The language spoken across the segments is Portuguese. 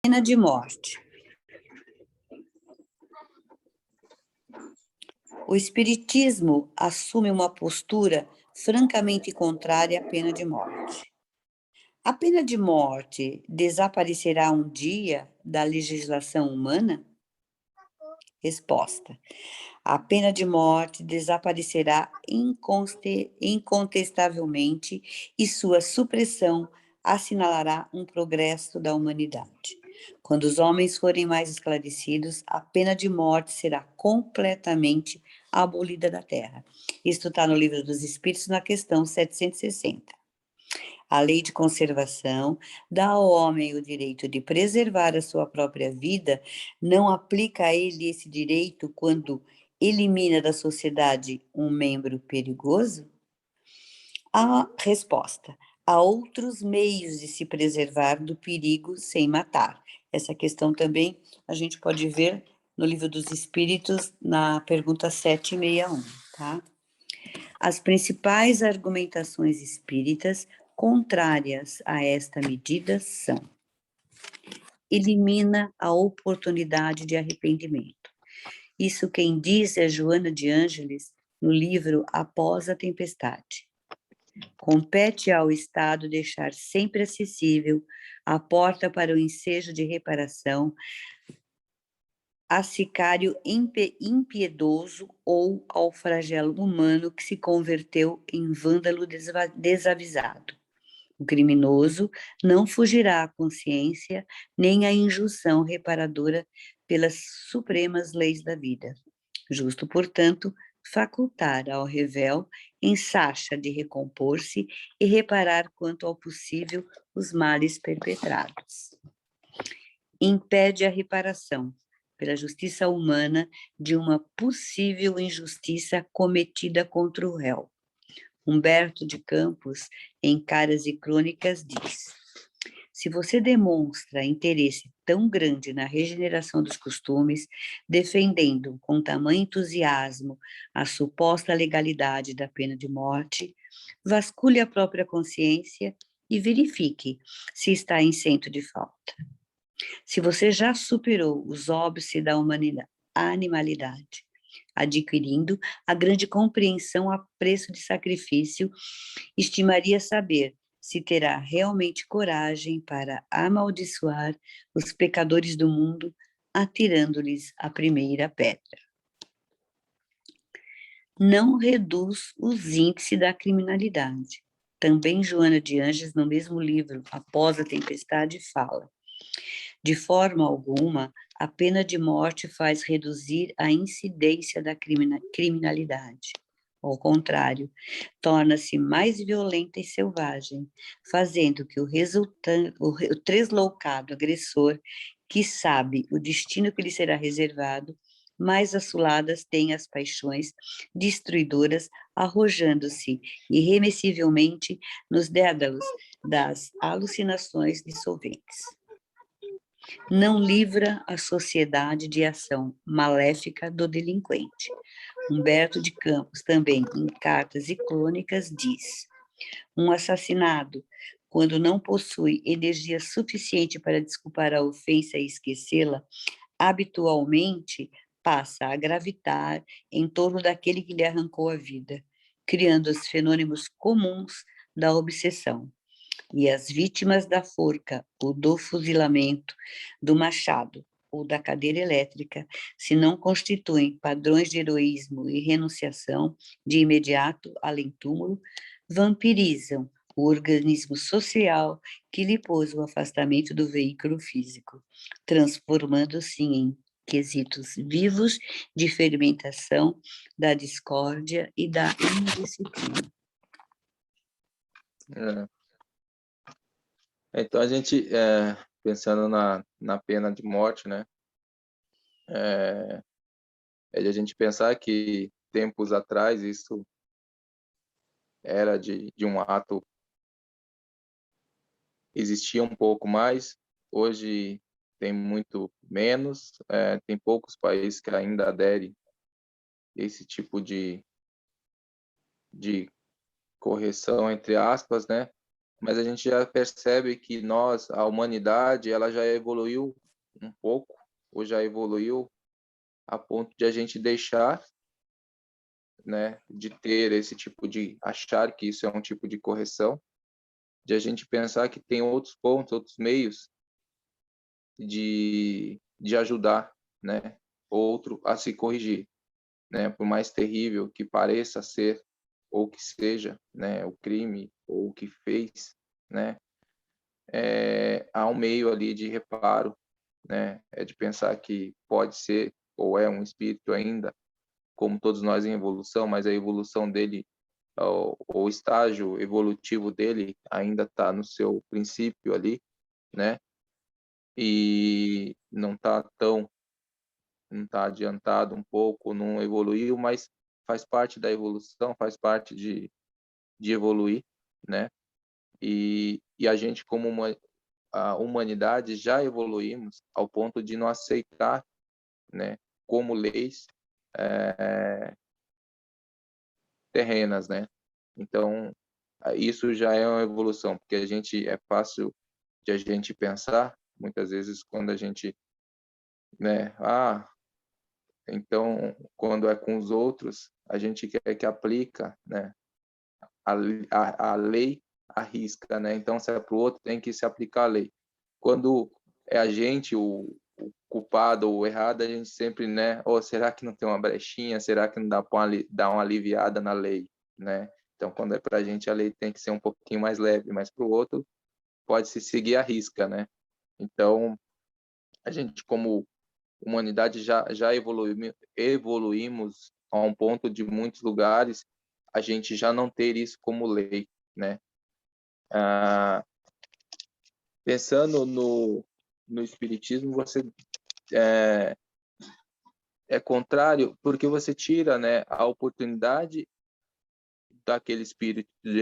Pena de morte. O Espiritismo assume uma postura francamente contrária à pena de morte. A pena de morte desaparecerá um dia da legislação humana? Resposta: a pena de morte desaparecerá incontestavelmente e sua supressão assinalará um progresso da humanidade. Quando os homens forem mais esclarecidos, a pena de morte será completamente abolida da Terra. Isto está no Livro dos Espíritos, na questão 760. A lei de conservação dá ao homem o direito de preservar a sua própria vida, não aplica a ele esse direito quando elimina da sociedade um membro perigoso? A resposta: há outros meios de se preservar do perigo sem matar. Essa questão também a gente pode ver no Livro dos Espíritos, na pergunta 761, tá? As principais argumentações espíritas contrárias a esta medida são: elimina a oportunidade de arrependimento. Isso quem diz é Joana de Ângeles no livro Após a Tempestade. Compete ao Estado deixar sempre acessível a porta para o ensejo de reparação a sicário impiedoso ou ao flagelo humano que se converteu em vândalo desavisado. O criminoso não fugirá à consciência nem à injunção reparadora pelas supremas leis da vida. Justo, portanto, facultar ao revel ensacha de recompor-se e reparar quanto ao possível os males perpetrados. Impede a reparação, pela justiça humana, de uma possível injustiça cometida contra o réu. Humberto de Campos, em Caras e Crônicas, diz: se você demonstra interesse tão grande na regeneração dos costumes, defendendo com tamanho entusiasmo a suposta legalidade da pena de morte, vasculhe a própria consciência e verifique se está isento de falta. Se você já superou os óbices da animalidade, adquirindo a grande compreensão a preço de sacrifício, estimaria saber se terá realmente coragem para amaldiçoar os pecadores do mundo, atirando-lhes a primeira pedra. Não reduz os índices da criminalidade. Também Joana de Ângeles, no mesmo livro, Após a Tempestade, fala: de forma alguma, a pena de morte faz reduzir a incidência da criminalidade. Ao contrário, torna-se mais violenta e selvagem, fazendo que o tresloucado agressor, que sabe o destino que lhe será reservado, mais assoladas tenha as paixões destruidoras, arrojando-se irremessivelmente nos dédalos das alucinações dissolventes. Não livra a sociedade de ação maléfica do delinquente. Humberto de Campos, também em Cartas e Crônicas, diz: um assassinado, quando não possui energia suficiente para desculpar a ofensa e esquecê-la, habitualmente passa a gravitar em torno daquele que lhe arrancou a vida, criando os fenômenos comuns da obsessão. E as vítimas da forca, ou do fuzilamento, do machado, ou da cadeira elétrica, se não constituem padrões de heroísmo e renunciação de imediato além-túmulo, vampirizam o organismo social que lhe pôs o afastamento do veículo físico, transformando-se em quesitos vivos de fermentação da discórdia e da indisciplina. Então, a gente, pensando na pena de morte, né, é de a gente pensar que tempos atrás isso era de um ato, existia um pouco mais, hoje tem muito menos, tem poucos países que ainda aderem a esse tipo de correção, entre aspas, né, mas a gente já percebe que nós, a humanidade, ela já evoluiu um pouco, ou já evoluiu a ponto de a gente deixar, né, de ter esse tipo de achar que isso é um tipo de correção, de a gente pensar que tem outros pontos, outros meios de ajudar, né, outro a se corrigir, né, por mais terrível que pareça ser ou que seja, né, o crime ou o que fez, né, há um meio ali de reparo, né, é de pensar que pode ser ou é um espírito ainda, como todos nós em evolução, mas a evolução dele, o estágio evolutivo dele ainda está no seu princípio ali, né, e não está adiantado um pouco, não evoluiu, mas faz parte da evolução, faz parte de evoluir, né? E a gente, como a humanidade, já evoluímos ao ponto de não aceitar, né, como leis terrenas, né? Então, isso já é uma evolução, porque a gente é fácil de a gente pensar, muitas vezes quando a gente, né, então, quando é com os outros, a gente quer que aplica, né, a lei à risca, né? Então, se é para o outro, tem que se aplicar a lei. Quando é a gente o culpado ou o errado, a gente sempre, né? Ou será que não tem uma brechinha? Será que não dá para dar uma aliviada na lei, né? Então, quando é para a gente, a lei tem que ser um pouquinho mais leve, mas para o outro, pode se seguir a risca, né? Então, a gente, como humanidade, já evoluímos a um ponto de muitos lugares a gente já não ter isso como lei, né? Ah, pensando no espiritismo, você é contrário, porque você tira, né, a oportunidade daquele espírito de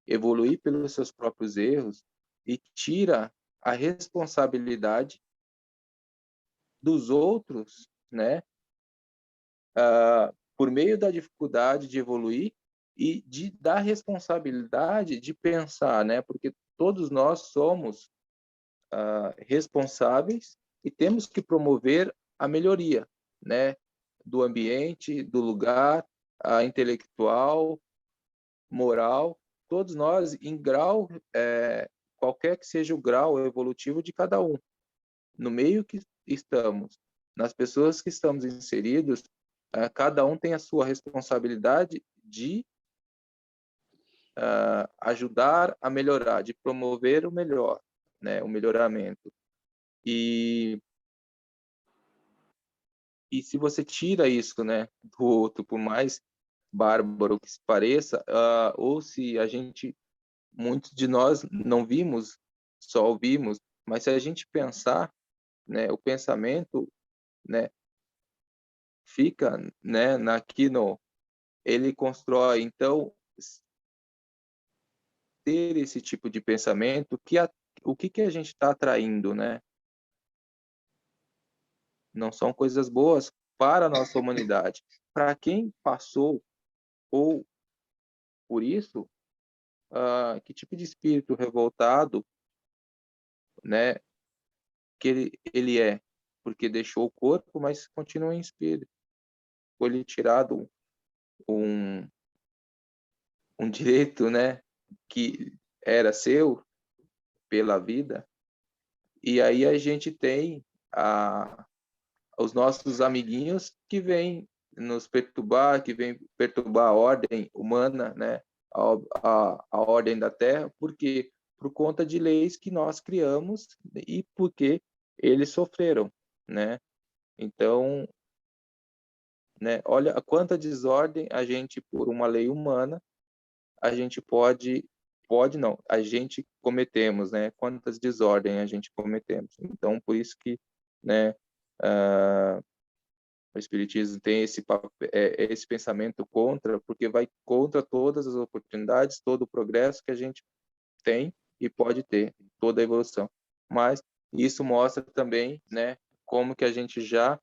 evoluir pelos seus próprios erros e tira a responsabilidade dos outros, né, por meio da dificuldade de evoluir e da responsabilidade de pensar, né, porque todos nós somos responsáveis e temos que promover a melhoria, né, do ambiente, do lugar, intelectual, moral, todos nós em grau, qualquer que seja o grau evolutivo de cada um, no meio que estamos, nas pessoas que estamos inseridos, cada um tem a sua responsabilidade de ajudar a melhorar, de promover o melhor, né, o melhoramento. E se você tira isso, né, do outro, por mais bárbaro que se pareça, ou se a gente, muitos de nós não vimos, só ouvimos, mas se a gente pensar, né, o pensamento, né, fica, né, ele constrói. Então, ter esse tipo de pensamento, o que a gente está atraindo, né? Não são coisas boas para a nossa humanidade. Para quem passou ou por isso, que tipo de espírito revoltado, né, que ele é, porque deixou o corpo, mas continua em espírito. Foi-lhe tirado um, um direito, né, que era seu pela vida, e aí a gente tem os nossos amiguinhos que vêm nos perturbar, que vêm perturbar a ordem humana, né, a ordem da Terra, porque por conta de leis que nós criamos e porque eles sofreram, né? Então, né, olha a quanta desordem a gente, por uma lei humana, a gente pode não, a gente cometemos, né? Quantas desordens a gente cometemos. Então, por isso que, né, o espiritismo tem esse pensamento contra, porque vai contra todas as oportunidades, todo o progresso que a gente tem e pode ter, toda a evolução. Mas isso mostra também, né, como que a gente já,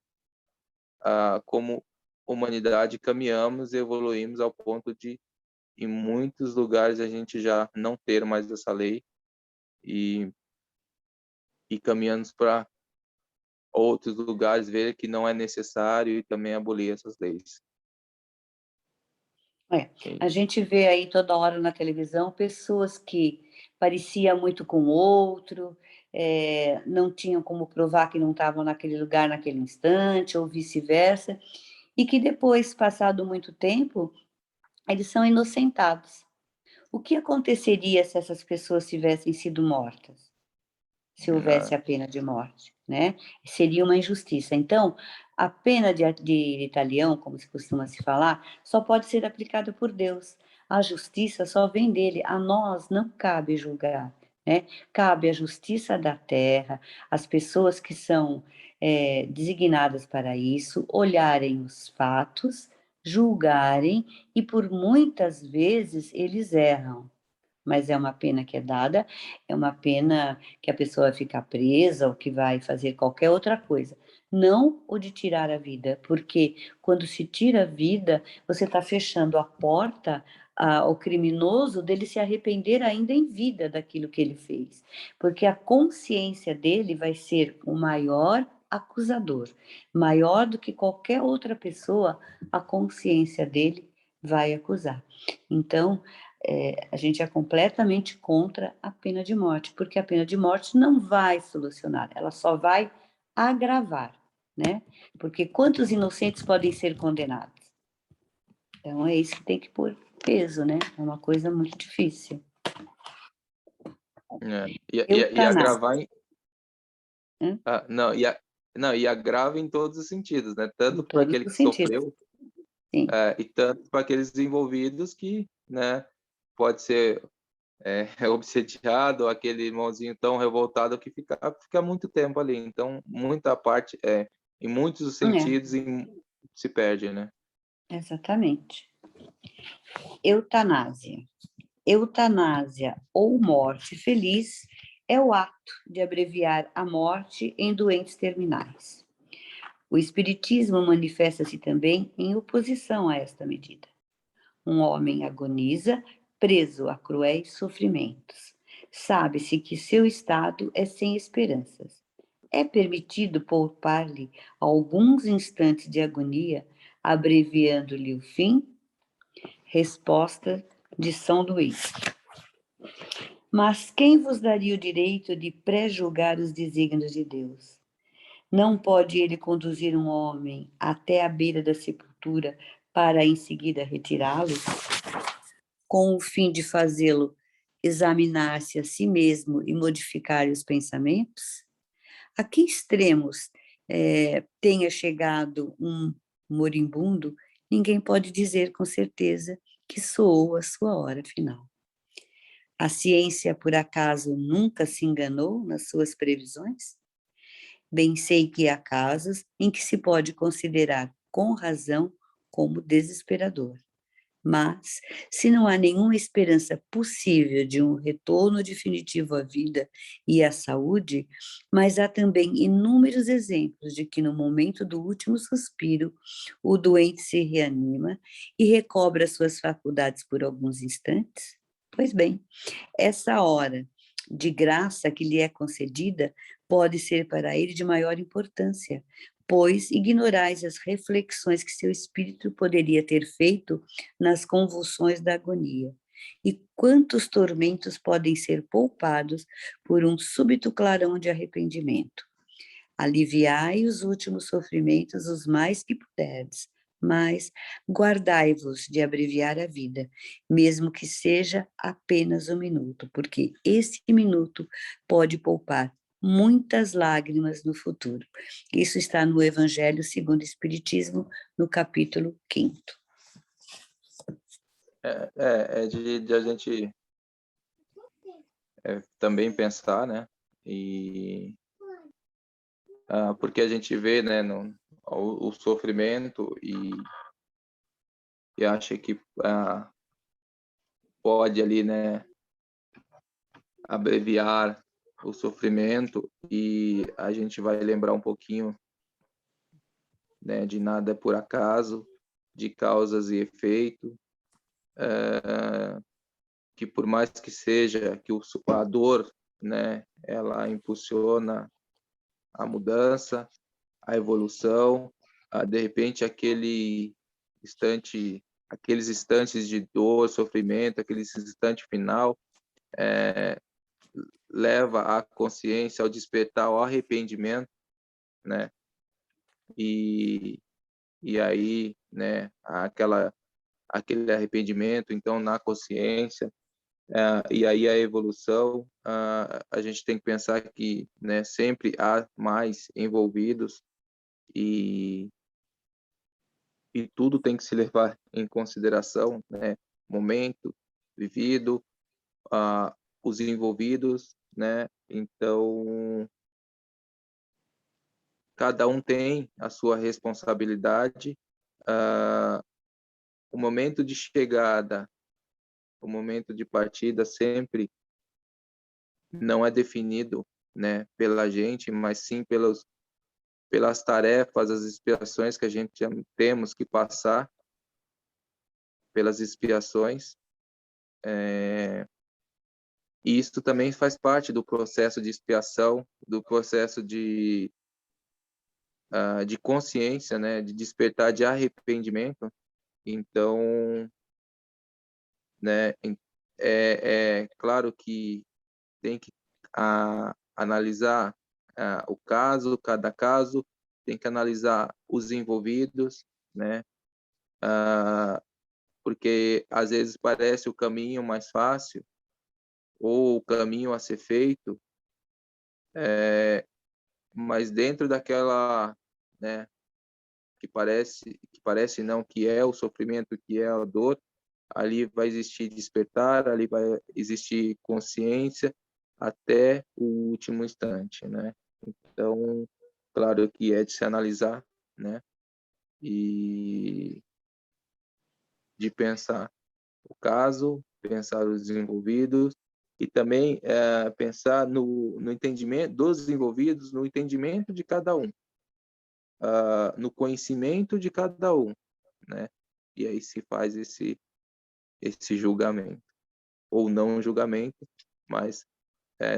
como humanidade, caminhamos e evoluímos ao ponto de em muitos lugares a gente já não ter mais essa lei e caminhando para outros lugares, ver que não é necessário e também abolir essas leis. A gente vê aí toda hora na televisão pessoas que pareciam muito com o outro, não tinham como provar que não estavam naquele lugar naquele instante, ou vice-versa, e que depois, passado muito tempo, eles são inocentados. O que aconteceria se essas pessoas tivessem sido mortas? Se houvesse a pena de morte, né? Seria uma injustiça. Então, a pena de talião, como se costuma se falar, só pode ser aplicada por Deus. A justiça só vem dele. A nós não cabe julgar, né? Cabe a justiça da terra, as pessoas que são designadas para isso, olharem os fatos, julgarem, e por muitas vezes eles erram, mas é uma pena que é dada, é uma pena que a pessoa vai ficar presa ou que vai fazer qualquer outra coisa. Não o de tirar a vida, porque quando se tira a vida, você está fechando a porta ao criminoso dele se arrepender ainda em vida daquilo que ele fez, porque a consciência dele vai ser o maior acusador, maior do que qualquer outra pessoa, a consciência dele vai acusar. Então, a gente é completamente contra a pena de morte, porque a pena de morte não vai solucionar, ela só vai agravar, né? Porque quantos inocentes podem ser condenados? Então, é isso que tem que pôr peso, né? É uma coisa muito difícil. E agravar em... Hã? não, e agrava em todos os sentidos, né? Em Tanto para todos aquele os que sentidos, sofreu, sim. e tanto para aqueles envolvidos que, né, pode ser obsediado, ou aquele irmãozinho tão revoltado que fica muito tempo ali. Então, muita parte, em muitos sentidos, se perde, né? Exatamente. Eutanásia. Eutanásia ou morte feliz é o ato de abreviar a morte em doentes terminais. O Espiritismo manifesta-se também em oposição a esta medida. Um homem agoniza, preso a cruéis sofrimentos. Sabe-se que seu estado é sem esperanças. É permitido poupar-lhe alguns instantes de agonia, abreviando-lhe o fim? Resposta de São Luís. Mas quem vos daria o direito de pré-julgar os desígnios de Deus? Não pode ele conduzir um homem até a beira da sepultura para em seguida retirá-lo, com o fim de fazê-lo examinar-se a si mesmo e modificar os pensamentos? A que extremos tenha chegado um moribundo, ninguém pode dizer com certeza que soou a sua hora final. A ciência, por acaso, nunca se enganou nas suas previsões? Bem sei que há casos em que se pode considerar com razão como desesperador. Mas, se não há nenhuma esperança possível de um retorno definitivo à vida e à saúde, mas há também inúmeros exemplos de que no momento do último suspiro, o doente se reanima e recobra suas faculdades por alguns instantes? Pois bem, essa hora de graça que lhe é concedida pode ser para ele de maior importância, pois ignorais as reflexões que seu espírito poderia ter feito nas convulsões da agonia. E quantos tormentos podem ser poupados por um súbito clarão de arrependimento? Aliviai os últimos sofrimentos os mais que puderdes, mas guardai-vos de abreviar a vida, mesmo que seja apenas um minuto, porque esse minuto pode poupar muitas lágrimas no futuro. Isso está no Evangelho segundo o Espiritismo, no capítulo 5º. É de a gente também pensar, né? Porque a gente vê, né, o sofrimento e acha que pode ali, né, abreviar o sofrimento, e a gente vai lembrar um pouquinho, né, de nada é por acaso, de causas e efeito, que por mais que seja que a dor, né, ela impulsiona a mudança, a evolução, de repente aqueles instantes de dor, sofrimento, aquele instante final, leva à consciência, ao despertar, ao arrependimento, né? E aí, né, aquele arrependimento, então, na consciência, e aí a evolução, a gente tem que pensar que, né, sempre há mais envolvidos e tudo tem que se levar em consideração, né, momento vivido, os envolvidos, né, então cada um tem a sua responsabilidade, o momento de chegada, o momento de partida sempre não é definido, né, pela gente, mas sim pelas tarefas, as expiações que a gente temos que passar, pelas expiações. E isso também faz parte do processo de expiação, do processo de consciência, né, de despertar de arrependimento. Então, né, é claro que tem que analisar o caso, cada caso, tem que analisar os envolvidos, né? Porque às vezes parece o caminho mais fácil ou o caminho a ser feito, mas dentro daquela, né, que parece não, que é o sofrimento, que é a dor, ali vai existir despertar, ali vai existir consciência até o último instante, né? Então, claro que é de se analisar, né? E de pensar o caso, pensar os envolvidos e também pensar no entendimento dos envolvidos, no entendimento de cada um, no conhecimento de cada um, né? E aí se faz esse julgamento ou não julgamento, mas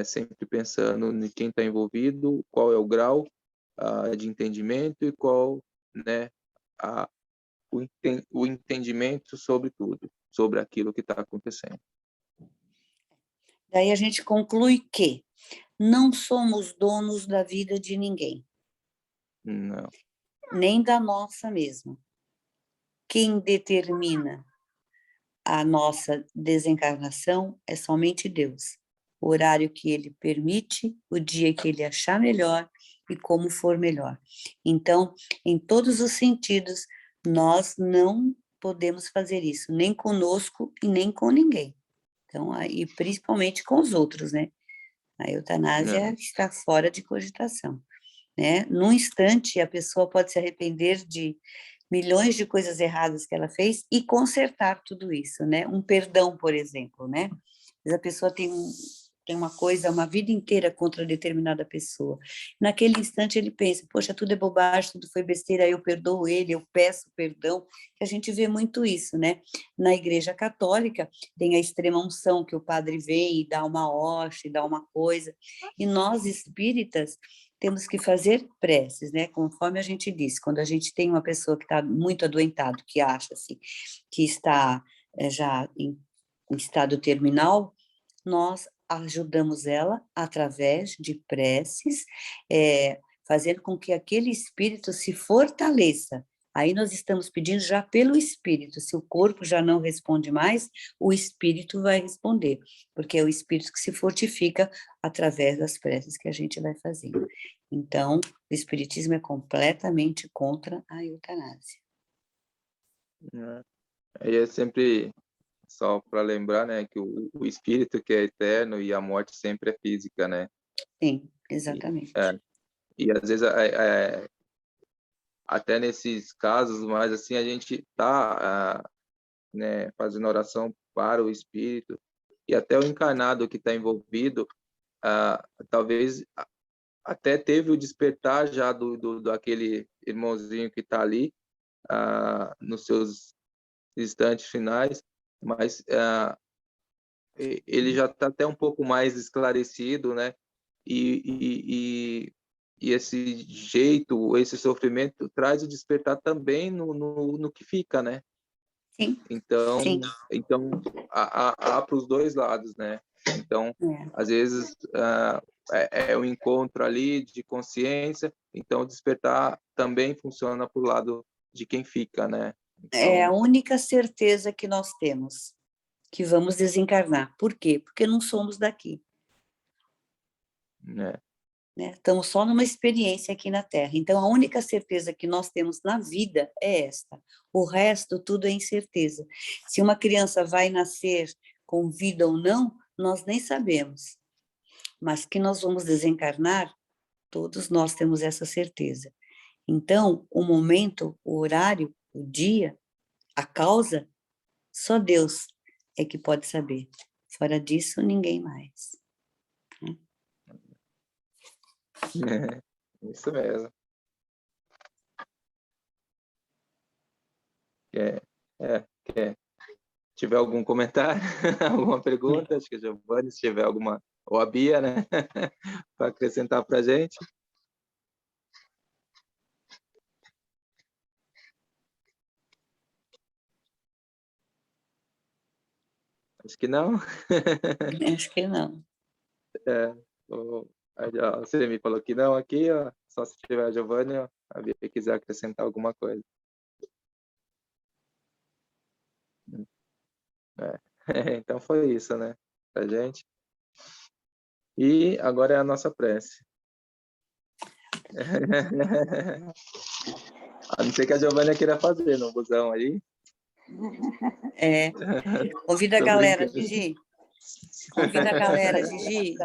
sempre pensando em quem está envolvido, qual é o grau de entendimento e qual, né, a, o entendimento sobre tudo, sobre aquilo que está acontecendo. Daí a gente conclui que não somos donos da vida de ninguém. Não. Nem da nossa mesmo. Quem determina a nossa desencarnação é somente Deus. O horário que Ele permite, o dia que Ele achar melhor e como for melhor. Então, em todos os sentidos, nós não podemos fazer isso, nem conosco e nem com ninguém. Então, aí, principalmente com os outros, né? A eutanásia está fora de cogitação, né? Num instante, a pessoa pode se arrepender de milhões de coisas erradas que ela fez e consertar tudo isso, né? Um perdão, por exemplo, né? Mas a pessoa tem uma coisa, uma vida inteira contra determinada pessoa. Naquele instante ele pensa, poxa, tudo é bobagem, tudo foi besteira, eu perdoo ele, eu peço perdão, que a gente vê muito isso, né? Na Igreja Católica tem a extrema unção, que o padre vem e dá uma hoste, dá uma coisa, e nós espíritas temos que fazer preces, né? Conforme a gente disse, quando a gente tem uma pessoa que está muito adoentado, que acha-se que está já em estado terminal, nós ajudamos ela através de preces, fazendo com que aquele espírito se fortaleça. Aí nós estamos pedindo já pelo espírito, se o corpo já não responde mais, o espírito vai responder, porque é o espírito que se fortifica através das preces que a gente vai fazendo. Então, o espiritismo é completamente contra a eutanásia. Aí é sempre só para lembrar, né, que o espírito que é eterno e a morte sempre é física, né? Sim, E, exatamente. e às vezes até nesses casos, mas assim a gente tá, né, fazendo oração para o espírito e até o encarnado que está envolvido, talvez até teve o despertar já do aquele irmãozinho que está ali nos seus instantes finais, mas ele já está até um pouco mais esclarecido, né? E esse jeito, esse sofrimento traz o despertar também no que fica, né? Sim, Então, sim. então há para os dois lados, né? Então, às vezes é um encontro ali de consciência, então o despertar também funciona para o lado de quem fica, né? É a Então, única certeza que nós temos, que vamos desencarnar. Por quê? Porque não somos daqui, né? né? Estamos só numa experiência aqui na Terra. Então, a única certeza que nós temos na vida é esta. O resto, tudo é incerteza. Se uma criança vai nascer com vida ou não, nós nem sabemos. Mas que nós vamos desencarnar, todos nós temos essa certeza. Então, o momento, o horário, o dia, a causa, só Deus é que pode saber. Fora disso, ninguém mais. Isso mesmo. Quer, quer. Tiver algum comentário, alguma pergunta, acho que a Giovanni, se tiver alguma, ou a Bia, né, para acrescentar para a gente. Acho que não. Acho que não. Você me falou que não aqui, ó, só se tiver a Giovanni, ó, a Bia quiser acrescentar alguma coisa. Então foi isso, né, pra gente. E agora é a nossa prece. A não ser que a Giovanni queira fazer no busão aí. Convida a Tô galera, brincando. Gigi. Convida a galera, Gigi.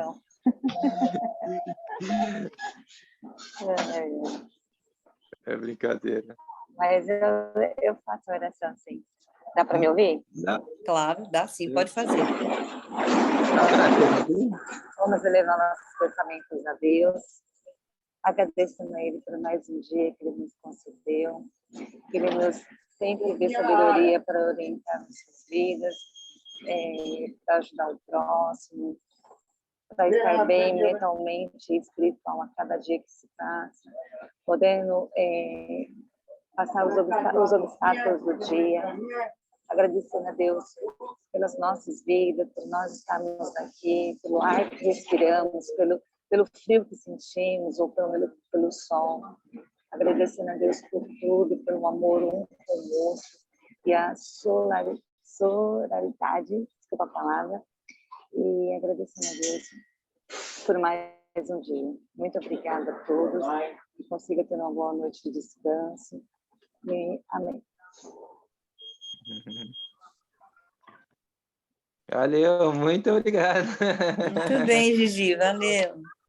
É brincadeira. Mas eu faço oração, sim. Dá para me ouvir? Não. Claro, dá sim, pode fazer. Vamos elevar nossos pensamentos a Deus, agradecendo a Ele por mais um dia que Ele nos concedeu, que Ele nos sempre dê sabedoria para orientar nossas vidas, para ajudar o próximo, para estar bem mentalmente e espiritual a cada dia que se passa, podendo passar os obstáculos do dia, agradecendo a Deus pelas nossas vidas, por nós estarmos aqui, pelo ar que respiramos, pelo frio que sentimos ou pelo sol. Agradecendo a Deus por tudo, pelo amor um com o outro e a sororidade, desculpa a palavra, e agradecendo a Deus por mais um dia. Muito obrigada a todos, que consiga ter uma boa noite de descanso. E amém. Valeu, muito obrigado. Muito bem, Gigi, valeu.